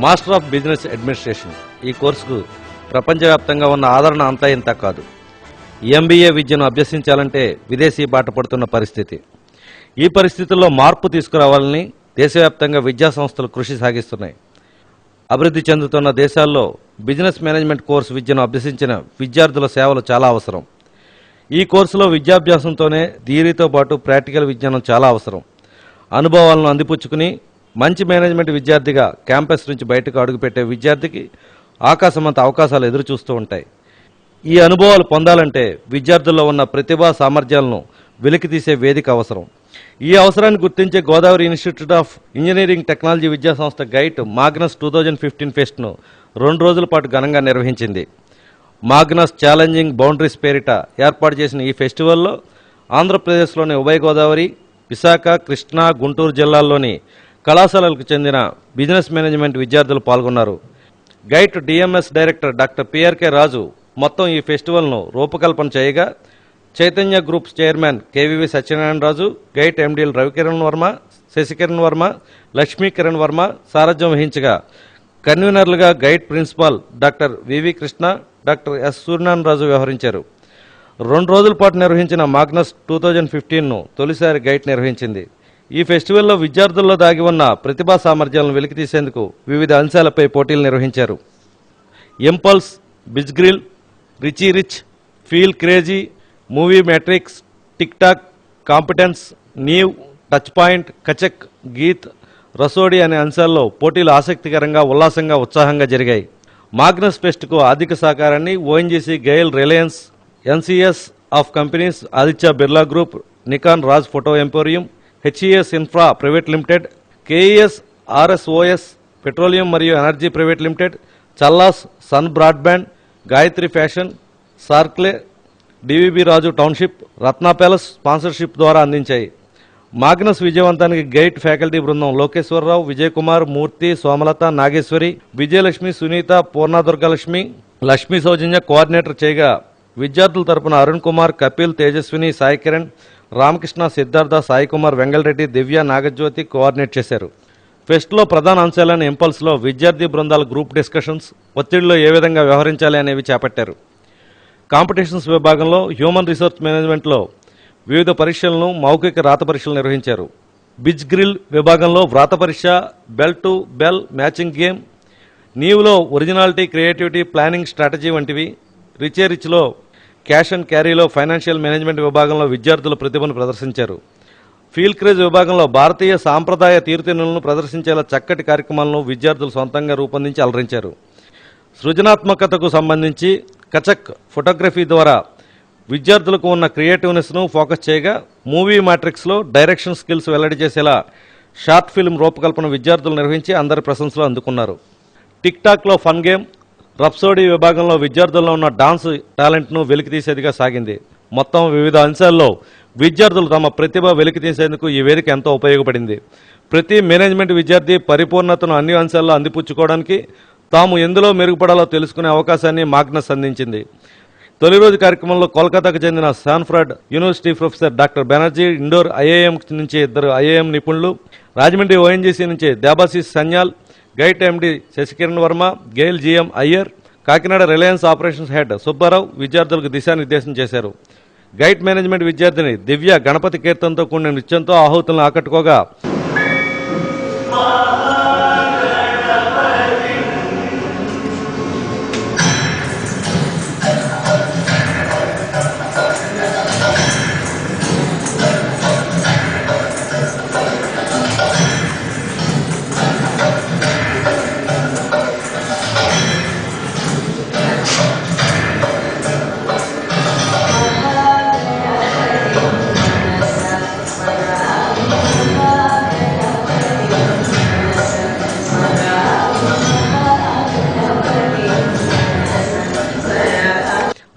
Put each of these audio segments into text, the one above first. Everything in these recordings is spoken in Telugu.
Master of business administration. ఈ కోర్సుకు ప్రపంచవ్యాప్తంగా ఉన్న ఆదరణ అంతా ఇంత కాదు. ఎంబీఏ విద్యను అభ్యసించాలంటే విదేశీ బాట పడుతున్న పరిస్థితి. ఈ పరిస్థితుల్లో మార్పు తీసుకురావాలని దేశవ్యాప్తంగా విద్యా సంస్థలు కృషి సాగిస్తున్నాయి. అభివృద్ధి చెందుతున్న దేశాల్లో బిజినెస్ మేనేజ్మెంట్ కోర్సు విద్యను అభ్యసించిన విద్యార్థుల సేవలు చాలా అవసరం. ఈ కోర్సులో విద్యాభ్యాసంతోనే థియరీతో పాటు ప్రాక్టికల్ విజ్ఞానం చాలా అవసరం. అనుభవాలను అందిపుచ్చుకుని మంచి మేనేజ్మెంట్ విద్యార్థిగా క్యాంపస్ నుంచి బయటకు అడుగుపెట్టే విద్యార్థికి ఆకాశమంత అవకాశాలు ఎదురు చూస్తూ ఉంటాయి. ఈ అనుభవాలు పొందాలంటే విద్యార్థుల్లో ఉన్న ప్రతిభా సామర్థ్యాలను వెలికితీసే వేదిక అవసరం. ఈ అవసరాన్ని గుర్తించే Godavari institute of engineering technology విద్యా సంస్థ గైట్ మాగ్నస్ 2015 ఫెస్ట్ను 2 రోజుల పాటు ఘనంగా నిర్వహించింది. మాగ్నస్ ఛాలెంజింగ్ బౌండరీస్ పేరిట ఏర్పాటు చేసిన ఈ ఫెస్టివల్లో ఆంధ్రప్రదేశ్లోని ఉభయ గోదావరి, విశాఖ, కృష్ణా, గుంటూరు జిల్లాల్లోని కళాశాలలకు చెందిన బిజినెస్ మేనేజ్మెంట్ విద్యార్థులు పాల్గొన్నారు. GIET DMS director doctor PRK Raju మొత్తం ఈ ఫెస్టివల్ను రూపకల్పన చేయగా, Chaitanya groups chairman KVV Satyanarayana Raju, GIET ఎండీలు రవికిరణ్ వర్మ, శశికిరణ్ వర్మ, లక్ష్మీకిరణ్ వర్మ సారథ్యం వహించగా, కన్వీనర్లుగా GIET principal doctor VV Krishna, doctor S Suryanarayana Raju వ్యవహరించారు. 2 రోజుల పాటు నిర్వహించిన మాగ్నస్ 2015ను తొలిసారి గైట్ నిర్వహించింది. ఈ ఫెస్టివల్లో విద్యార్థుల్లో దాగి ఉన్న ప్రతిభా సామర్థ్యాలను వెలికితీసేందుకు వివిధ అంశాలపై పోటీలు నిర్వహించారు. Impulse, biz grill, richie rich, feel crazy, movie matrix, tick tock, competence, Neev, touch point, కచక్, గీత్, రసోడి అనే అంశాల్లో పోటీలు ఆసక్తికరంగా, ఉల్లాసంగా, ఉత్సాహంగా జరిగాయి. మాగ్నస్ ఫెస్ట్కు ఆర్థిక సహకారాన్ని ONGC, GAIL, Reliance, NCS of companies, Aditya Birla group, Nikon Raj photo emporium, HES infra private limited, KES RSOS petroleum మరియు energy private limited, Challas, sun broadband, Gayatri fashion, సార్క్లే, DVB Raju township, Ratna palace sponsorship ద్వారా అందించాయి. మాగ్నస్ విజయవంతానికి గైట్ ఫ్యాకల్టీ బృందం లోకేశ్వరరావు, విజయ్ కుమార్, మూర్తి, సోమలత, నాగేశ్వరి, విజయలక్ష్మి, సునీత, పూర్ణదుర్గలక్ష్మి, లక్ష్మీ సౌజన్య కోఆర్డినేటర్ చేయగా, విద్యార్థుల తరపున అరుణ్ కుమార్, కపిల్, తేజస్విని, సాయి కిరణ్, రామకృష్ణ, సిద్ధార్థ, సాయి కుమార్, వెంగళరెడ్డి, దివ్య, నాగజ్యోతి కోఆర్డినేట్ చేశారు. ఫెస్ట్లో ప్రధాన అంశాలైన ఇంపల్స్లో విద్యార్థి బృందాల గ్రూప్ డిస్కషన్స్, ఒత్తిడిలో ఏ విధంగా వ్యవహరించాలి అనేవి చేపట్టారు. కాంపిటీషన్స్ విభాగంలో హ్యూమన్ రిసోర్స్ మేనేజ్మెంట్లో వివిధ పరీక్షలను, మౌఖిక రాత పరీక్షలు నిర్వహించారు. బిజ్ గ్రిల్ విభాగంలో వ్రాత పరీక్ష, bell to bell matching game, నీవ్లో ఒరిజినాలిటీ, క్రియేటివిటీ, ప్లానింగ్, స్ట్రాటజీ వంటివి, రిచే రిచ్లో క్యాష్ అండ్ క్యారీలో ఫైనాన్షియల్ మేనేజ్మెంట్ విభాగంలో విద్యార్థుల ప్రతిభను ప్రదర్శించారు. ఫీల్ క్రేజ్ విభాగంలో భారతీయ సాంప్రదాయ తీరుతెన్నులను ప్రదర్శించేలా చక్కటి కార్యక్రమాలను విద్యార్థులు సొంతంగా రూపొందించి అలరించారు. సృజనాత్మకతకు సంబంధించి కచక్ ఫోటోగ్రఫీ ద్వారా విద్యార్థులకు ఉన్న క్రియేటివ్నెస్ను ఫోకస్ చేయగా, మూవీ మ్యాట్రిక్స్లో డైరెక్షన్ స్కిల్స్ వెల్లడి చేసేలా షార్ట్ ఫిల్మ్ రూపకల్పన విద్యార్థులు నిర్వహించి అందరి ప్రశంసలు అందుకున్నారు. టిక్ టాక్లో ఫన్ గేమ్, రప్సోడీ విభాగంలో విద్యార్థుల్లో ఉన్న డాన్స్ టాలెంట్ను వెలికితీసేదిగా సాగింది. మొత్తం వివిధ అంశాల్లో విద్యార్థులు తమ ప్రతిభ వెలికితీసేందుకు ఈ వేదిక ఎంతో ఉపయోగపడింది. ప్రతి మేనేజ్మెంట్ విద్యార్థి పరిపూర్ణతను అన్ని అంశాల్లో అందిపుచ్చుకోవడానికి, తాము ఎందులో మెరుగుపడాలో తెలుసుకునే అవకాశాన్ని మాగ్నస్ అందించింది. తొలి రోజు కార్యక్రమంలో కోల్కతాకు చెందిన శాన్ఫ్రాడ్ university professor doctor Banerjee, Indore IIM నుంచి 2 ఐఐఎం నిపుణులు, రాజమండ్రి ఓఎన్జీసీ నుంచి Debashish Sanyal, GIET MD Sasikiran Varma, GAIL GM Iyer, Kakinada Reliance operations head Subbarao విద్యార్థులకు దిశానిర్దేశం చేశారు. గైట్ మేనేజ్మెంట్ విద్యార్థిని దివ్య గణపతి కీర్తనతో కూడిన నృత్యంతో ఆహుతులను ఆకట్టుకోగా,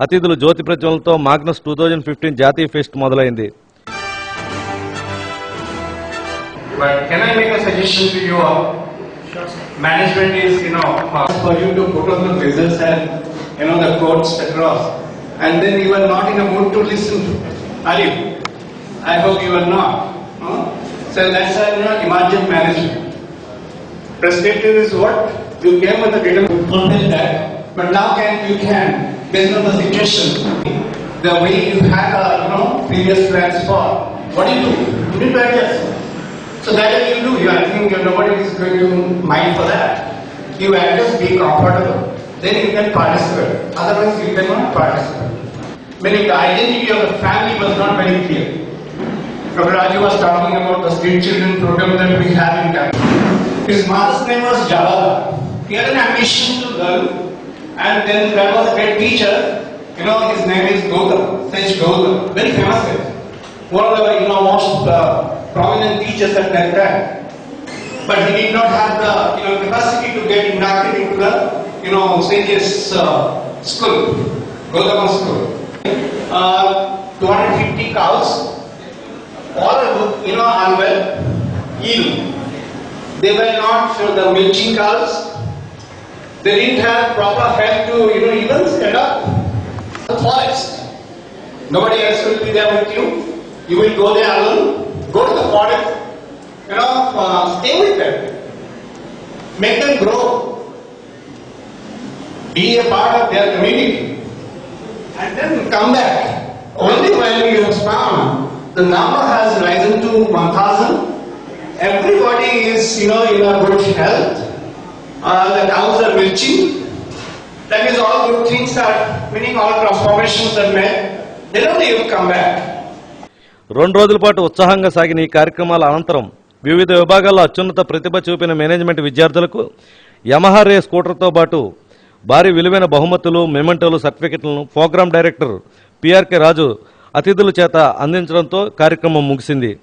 అతిథులు జ్యోతి ప్రజ్వలనతో మాగ్నస్ 2015 జాతీయ ఫెస్ట్ మొదలైంది. Can I make a suggestion to you? Management is, for you to put on the results and, the quotes across, and then you are not in a mood to listen. Are you? I hope you are not. So that's emergent management. Prescriptive is what? You came with the freedom to fulfill that, but now you can, based on the situation, the way you had, previous plans for, what do? You need to adjust. So that is you do. I think nobody is going to mind for that. You adjust, be comfortable, then you can participate. Otherwise, you cannot participate. Meaning the identity of the family was not very clear. Dr. Raju was talking about the street children program that we have in Calcutta. His mother's name was Jawala. He had an ambition to learn, and then there was a great teacher. His name is Gautam, Sage Gautam, very famous. One of the most prominent teachers at that time. But he did not have the capacity to get inducted into the Sage's school, Gautama school. 250 cows, all unwell, ill. They were not the milching cows. They didn't have proper health to even stand up. The forest. Nobody else will be there with you. You will go there alone. Go to the forest. Stay with them. Make them grow. Be a part of their community. And then come back. Only when you have found the number has risen to 1,000. Everybody is, in a good health. The cows are milching. That is all good things are, meaning all transformations are made. Then only you come back. 2 రోజుల పాటు ఉత్సాహంగా సాగిన ఈ కార్యక్రమాల అనంతరం వివిధ విభాగాల్లో అత్యున్నత ప్రతిభ చూపిన మేనేజ్మెంట్ విద్యార్థులకు యమహా రే స్కూటర్తో పాటు భారీ విలువైన బహుమతులు, మెమెంటోలు, సర్టిఫికెట్లను ప్రోగ్రాం డైరెక్టర్ పిఆర్కే రాజు అతిథుల చేత అందించడంతో కార్యక్రమం ముగిసింది.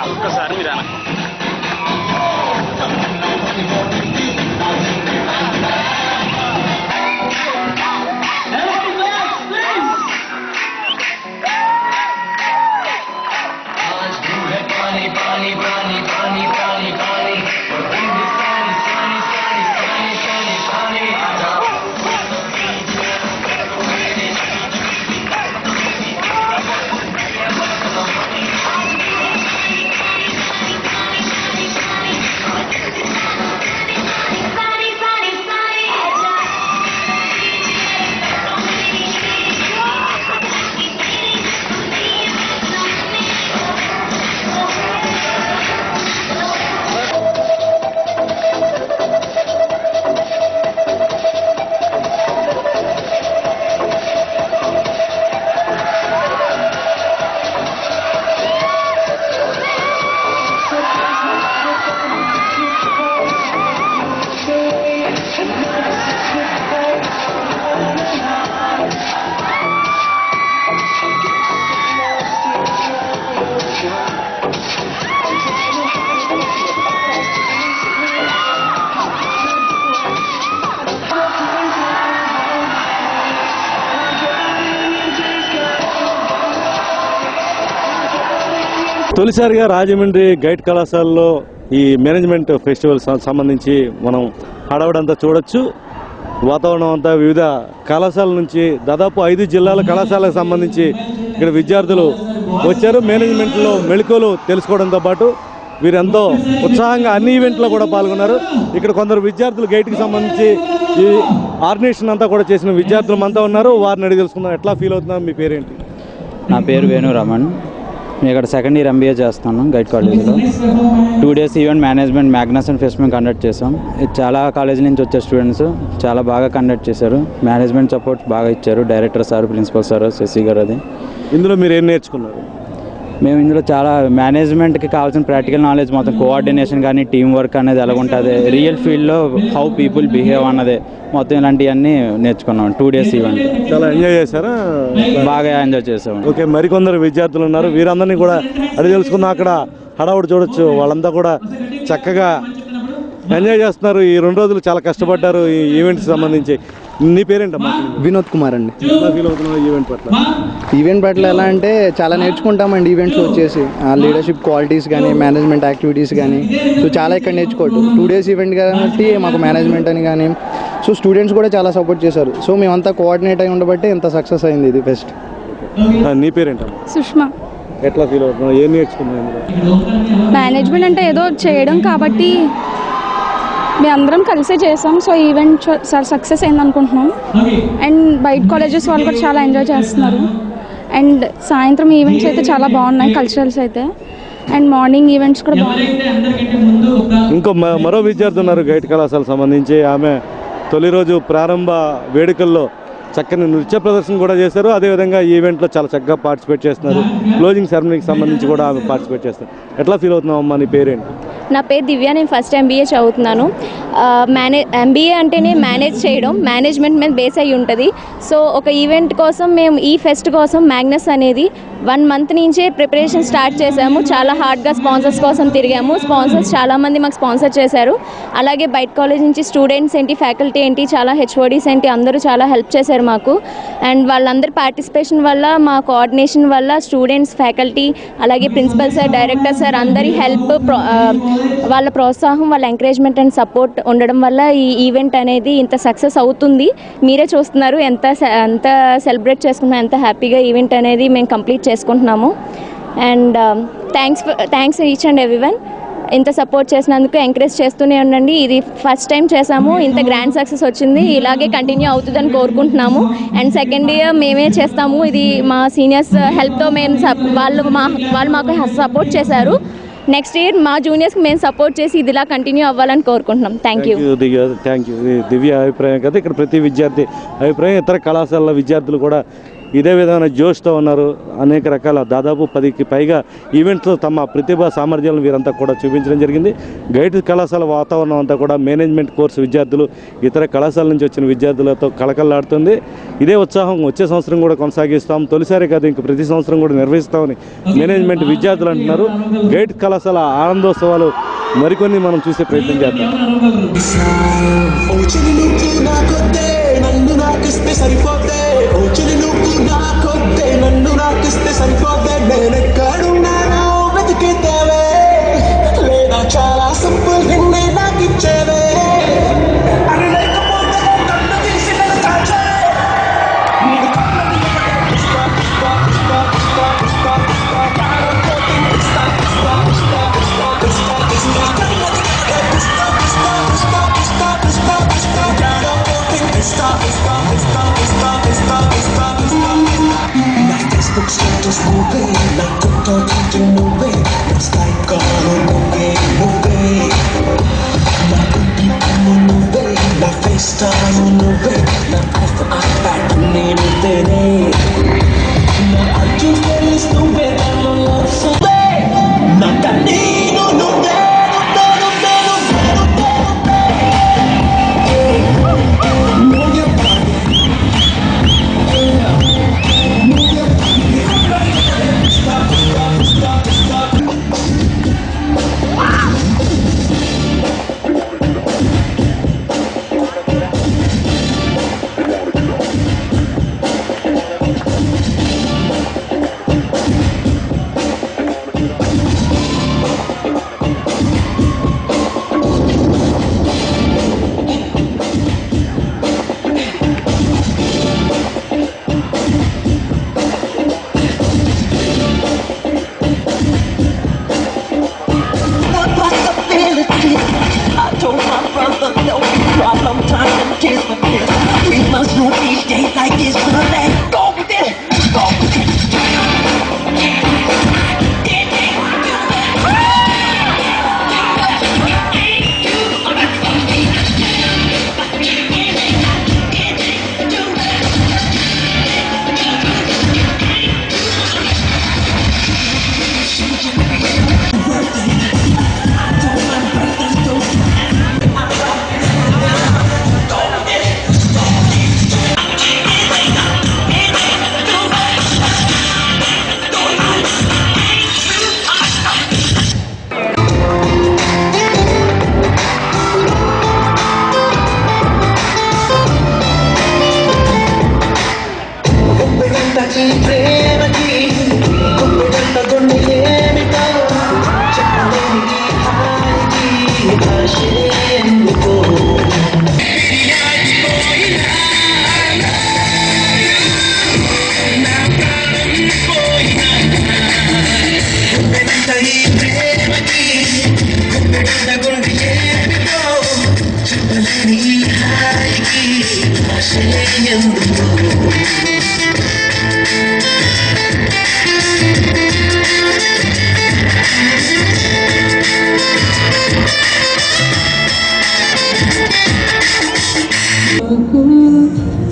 ఒక్కసారి మీరు అన్న తొలిసారిగా రాజమండ్రి గైడ్ కళాశాలలో ఈ మేనేజ్మెంట్ ఫెస్టివల్ సంబంధించి మనం హడావుడంతా చూడొచ్చు. వాతావరణం అంతా వివిధ కళాశాలల నుంచి దాదాపు 5 జిల్లాల కళాశాలకు సంబంధించి ఇక్కడ విద్యార్థులు వచ్చారు. మేనేజ్మెంట్లో మెళకువలు తెలుసుకోవడంతో పాటు వీరెంతో ఉత్సాహంగా అన్ని ఈవెంట్లో కూడా పాల్గొన్నారు. ఇక్కడ కొందరు విద్యార్థులు గైడ్కి సంబంధించి ఈ ఆర్గనైజేషన్ అంతా కూడా చేసిన విద్యార్థులు అంతా ఉన్నారు. వారిని అడిగి తెలుసుకుందాం. ఎట్లా ఫీల్ అవుతున్నారు? మీ పేరేంటి? నా పేరు వేణు రమణ్. నేను ఇక్కడ సెకండ్ ఇయర్ MBA చేస్తాను గైడ్ కాలేజీలో. 2 days event management Magnus and pest మేము కండక్ట్ చేసాం. ఇది చాలా కాలేజీ నుంచి వచ్చే స్టూడెంట్స్ చాలా బాగా కండక్ట్ చేశారు. మేనేజ్మెంట్ సపోర్ట్ బాగా ఇచ్చారు. Director sir, principal sir, Shashi గారు. అది ఇందులో మీరు ఏం నేర్చుకున్నారు? మేము ఇందులో చాలా మేనేజ్మెంట్కి కావాల్సిన ప్రాక్టికల్ నాలెడ్జ్, మొత్తం కోఆర్డినేషన్ కానీ టీం వర్క్ అనేది ఎలా ఉంటుంది, రియల్ ఫీల్డ్లో హౌ పీపుల్ బిహేవ్ అన్నది మొత్తం ఇలాంటివన్నీ నేర్చుకున్నాం. 2 days ఈవెంట్ చాలా ఎంజాయ్ చేశారా? బాగా ఎంజాయ్ చేసాం. ఓకే, మరికొందరు విద్యార్థులు ఉన్నారు. వీరందరినీ కూడా అడిగి తెలుసుకుందాం. అక్కడ హడావుడు చూడొచ్చు. వాళ్ళంతా కూడా చక్కగా ఎంజాయ్ చేస్తున్నారు. ఈ 2 రోజులు చాలా కష్టపడ్డారు ఈ ఈవెంట్కి సంబంధించి. నీ పేరేంటమ్మా? వినోద్ కుమార్ అండి. ఎలా ఫీల్ అవుతున్నావు ఈవెంట్ పట్ల? ఈవెంట్ పట్ల ఎలా అంటే చాలా నేర్చుకుంటామండి ఈవెంట్స్లో వచ్చేసి. లీడర్షిప్ క్వాలిటీస్ కానీ, మేనేజ్మెంట్ యాక్టివిటీస్ కానీ, సో చాలా ఇక్కడ నేర్చుకోవచ్చు. 2 days ఈవెంట్ కాబట్టి మాకు మేనేజ్మెంట్ అని కానీ, సో స్టూడెంట్స్ కూడా చాలా సపోర్ట్ చేశారు. సో మేమంతా కోఆర్డినేట్ అయి ఉండబట్టి ఎంత సక్సెస్ అయింది ఇది ఫెస్ట్. నీ పేరేంటమ్మా? సుష్మా. ఎట్లా ఫీల్ అవుతున్నావు? ఏం నేర్చుకున్నావు ఇందులో? మేనేజ్మెంట్ అంటే ఏదో చేయడం కాబట్టి మేము అందరం కలిసే చేసాం. సో ఈవెంట్ చాలా సక్సెస్ అయింది అనుకుంటున్నాం. అండ్ బయట కాలేజెస్ వాళ్ళు కూడా చాలా ఎంజాయ్ చేస్తున్నారు. అండ్ సాయంత్రం ఈవెంట్స్ అయితే చాలా బాగున్నాయి, కల్చరల్స్ అయితే. అండ్ మార్నింగ్ ఈవెంట్స్ కూడా బాగున్నాయి. ఇంకో మరో విద్యార్థి ఉన్నారు గైడ్ కళాశాలకు సంబంధించి. ఆమె తొలి రోజు ప్రారంభ వేడుకల్లో చక్కని నృత్య ప్రదర్శన కూడా చేశారు. అదేవిధంగా ఈ ఈవెంట్లో చాలా చక్కగా పార్టిసిపేట్ చేస్తున్నారు. క్లోజింగ్ సెరమనీకి సంబంధించి కూడా ఆమె పార్టిసిపేట్ చేస్తారు. ఎట్లా ఫీల్ అవుతున్నావు అమ్మా? నీ పేరేంటి? నా పేరు దివ్య. నేను ఫస్ట్ MBA చదువుతున్నాను. MBA అంటేనే మేనేజ్ చేయడం, మేనేజ్మెంట్ మీద బేస్ అయ్యి ఉంటుంది. సో ఒక ఈవెంట్ కోసం మేము ఈ ఫెస్ట్ కోసం మ్యాగ్నస్ అనేది 1 month నుంచే ప్రిపరేషన్ స్టార్ట్ చేశాము. చాలా హార్డ్గా స్పాన్సర్స్ కోసం తిరిగాము. స్పాన్సర్స్ చాలామంది మాకు స్పాన్సర్ చేశారు. అలాగే బయట కాలేజ్ నుంచి స్టూడెంట్స్ ఏంటి, ఫ్యాకల్టీ ఏంటి, చాలా HODs ఏంటి, అందరూ చాలా హెల్ప్ చేశారు మాకు. అండ్ వాళ్ళందరి పార్టిసిపేషన్ వల్ల, మా కోఆర్డినేషన్ వల్ల స్టూడెంట్స్, ఫ్యాకల్టీ, అలాగే ప్రిన్సిపల్ సార్, డైరెక్టర్ సార్ అందరి హెల్ప్, వాళ్ళ ప్రోత్సాహం, వాళ్ళ ఎంకరేజ్మెంట్ అండ్ సపోర్ట్ ఉండడం వల్ల ఈ ఈవెంట్ అనేది ఇంత సక్సెస్ అవుతుంది. మీరే చూస్తున్నారు ఎంత సెలబ్రేట్ చేసుకున్నాం, ఎంత హ్యాపీగా ఈవెంట్ అనేది మేము కంప్లీట్ చేసుకుంటున్నాము. And thanks each and everyone. ఇంత సపోర్ట్ చేసినందుకు ఎంకరేజ్ చేస్తూనే ఉండండి. ఇది ఫస్ట్ టైం చేసాము, ఇంత గ్రాండ్ సక్సెస్ వచ్చింది. ఇలాగే కంటిన్యూ అవుతుందని కోరుకుంటున్నాము. అండ్ సెకండ్ ఇయర్ మేమే చేస్తాము. ఇది మా సీనియర్స్ హెల్ప్తో మేము వాళ్ళు మాకు సపోర్ట్ చేశారు. నెక్స్ట్ ఇయర్ మా జూనియర్స్కి మేము సపోర్ట్ చేసి ఇదిలా కంటిన్యూ అవ్వాలని కోరుకుంటున్నాం. Thank you. Thank you. Divya అభిప్రాయం కదా. ఇక్కడ ప్రతి విద్యార్థి అభిప్రాయం. ఇతర కళాశాల విద్యార్థులు కూడా ఇదే విధమైన జోష్తో ఉన్నారు. అనేక రకాల దాదాపు 10కి పైగా ఈవెంట్స్లో తమ ప్రతిభా సామర్థ్యాలను వీరంతా కూడా చూపించడం జరిగింది. గైడ్ కళాశాల వాతావరణం అంతా కూడా మేనేజ్మెంట్ కోర్సు విద్యార్థులు, ఇతర కళాశాల నుంచి వచ్చిన విద్యార్థులతో కళకళలాడుతుంది. ఇదే ఉత్సాహం వచ్చే సంవత్సరం కూడా కొనసాగిస్తాం, తొలిసారి కాదు ఇంక ప్రతి సంవత్సరం కూడా నిర్వహిస్తామని మేనేజ్మెంట్ విద్యార్థులు అంటున్నారు. గైడ్ కళాశాల ఆనందోత్సవాలు మరికొన్ని మనం చూసే ప్రయత్నం చేద్దాం. నన్ను నాకిస్తే సరిపోతే ఓ చిలి నువ్వు నాకొద్దే నన్ను నాకిస్తే సరిపోతే నేనెక్కడున్నానో వెతికితేవే లేదా చాలా సింపుల్ నిన్నే నాకిచ్చేవే అని లేకపోతే కన్ను తీసి నన్ను కాచే నేను కన్ను తీయబడే నా ఫేస్బుక్ స్టేటస్ నువ్వే, నా టిక్టాక్ ట్విట్టర్ నువ్వే, నా స్కైప్ కాల్ నువ్వే, నా ఇంటికమ్మ నువ్వే, నా ఫేస్ టైమ్ నువ్వే, నా ఐఫోన్ ఐప్యాడ్ నేనువేనే, నా ఐట్యూన్స్ ప్లేలిస్ట్ నువ్వే, నా లవ్ నువ్వే, నా కన్నీరు నువ్వే.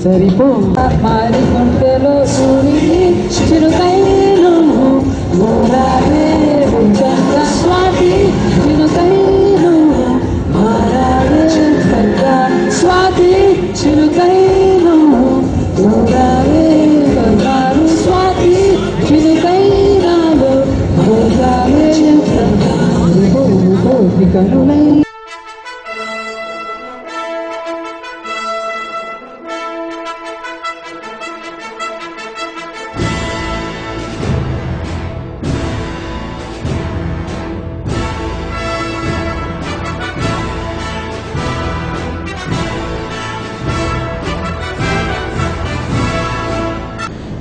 సరిపో మారి కొంటలో సూర్యుని చిరుకైలు మోరాలే ఉంచంగ స్వాతి చిరుకైలు మారాలే సంగ స్వాతి చిరుకైలు మోరాలే బంగారు స్వాతి చిరుకైలు మోరాలే సంగ కోటి కరుణై.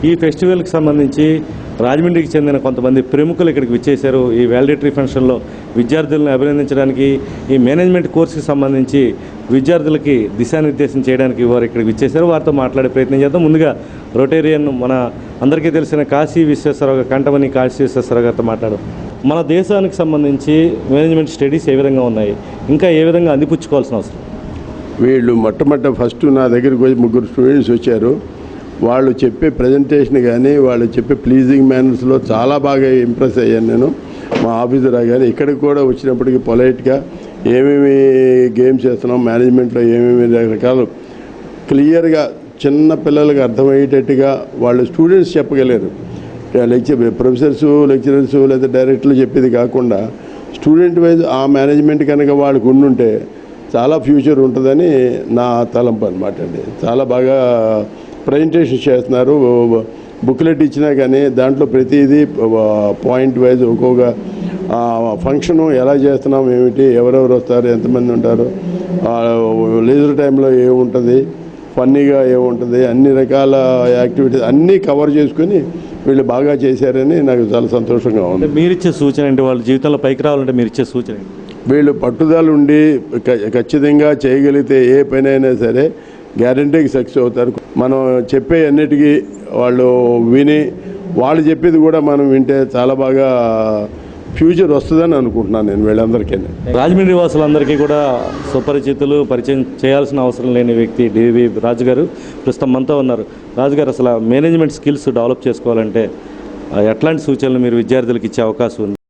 ఈ ఫెస్టివల్కి సంబంధించి రాజమండ్రికి చెందిన కొంతమంది ప్రముఖులు ఇక్కడికి విచ్చేశారు. ఈ వాలిడేటరీ ఫంక్షన్లో విద్యార్థులను అభినందించడానికి, ఈ మేనేజ్మెంట్ కోర్సుకి సంబంధించి విద్యార్థులకి దిశానిర్దేశం చేయడానికి వారు ఇక్కడికి విచ్చేశారు. వారితో మాట్లాడే ప్రయత్నం చేద్దాం. ముందుగా రొటేరియన్ మన అందరికీ తెలిసిన కాశీ విశ్వేశ్వరరావు గారు, కంటమని కాశీ విశ్వేశ్వరరావు గారితో మాట్లాడు. మన దేశానికి సంబంధించి మేనేజ్మెంట్ స్టడీస్ ఏ విధంగా ఉన్నాయి, ఇంకా ఏ విధంగా అందిపుచ్చుకోవాల్సిన అవసరం? వీళ్ళు మొట్టమొదట ఫస్ట్ నా దగ్గరికి వచ్చి 3 స్టూడెంట్స్ వచ్చారు. వాళ్ళు చెప్పే ప్రజెంటేషన్ కానీ వాళ్ళు చెప్పే ప్లీజింగ్ మేనర్స్లో చాలా బాగా ఇంప్రెస్ అయ్యాను నేను. మా ఆఫీసర్ కానీ ఇక్కడికి కూడా వచ్చినప్పటికీ పొలైట్గా ఏమేమి గేమ్స్ చేస్తున్నాం, మేనేజ్మెంట్లో ఏమేమి రకాలు క్లియర్గా చిన్న పిల్లలకు అర్థమయ్యేటట్టుగా వాళ్ళు స్టూడెంట్స్ చెప్పగలేరు. లెక్చరర్స్ లేదా డైరెక్టర్లు చెప్పేది కాకుండా స్టూడెంట్ వైజ్ ఆ మేనేజ్మెంట్ కనుక వాళ్ళకు ఉండుంటే చాలా ఫ్యూచర్ ఉంటుందని నా తలంపు అనమాట అండి. చాలా బాగా ప్రజెంటేషన్ చేస్తున్నారు. బుక్లెట్ ఇచ్చినా కానీ దాంట్లో ప్రతిదీ పాయింట్ వైజ్ ఒక్కొక్క ఫంక్షను ఎలా చేస్తున్నాం, ఏమిటి, ఎవరెవరు వస్తారు, ఎంతమంది ఉంటారు, లీజర్ టైంలో ఏముంటుంది, ఫన్నీగా ఏముంటుంది, అన్ని రకాల యాక్టివిటీస్ అన్నీ కవర్ చేసుకొని వీళ్ళు బాగా చేశారని నాకు చాలా సంతోషంగా ఉంది. మీరిచ్చే సూచన ఏంటి? వాళ్ళ జీవితంలో పైకి రావాలంటే మీరు ఇచ్చే సూచన ఏంటి? వీళ్ళు పట్టుదల ఉండి ఖచ్చితంగా చేయగలిగితే ఏ పని అయినా సరే గ్యారంటీకి సక్సెస్ అవుతారు. మనం చెప్పే అన్నిటికీ వాళ్ళు విని వాళ్ళు చెప్పేది కూడా మనం వింటే చాలా బాగా ఫ్యూచర్ వస్తుందని అనుకుంటున్నాను నేను వీళ్ళందరికీ. రాజమండ్రి వాసులందరికీ కూడా సుపరిచితులు, పరిచయం చేయాల్సిన అవసరం లేని వ్యక్తి డివి రాజు గారు ప్రస్తుతం మనతో ఉన్నారు. రాజు గారు, అసలు మేనేజ్మెంట్ స్కిల్స్ డెవలప్ చేసుకోవాలంటే ఎట్లాంటి సూచనలు మీరు విద్యార్థులకు ఇచ్చే అవకాశం ఉంది?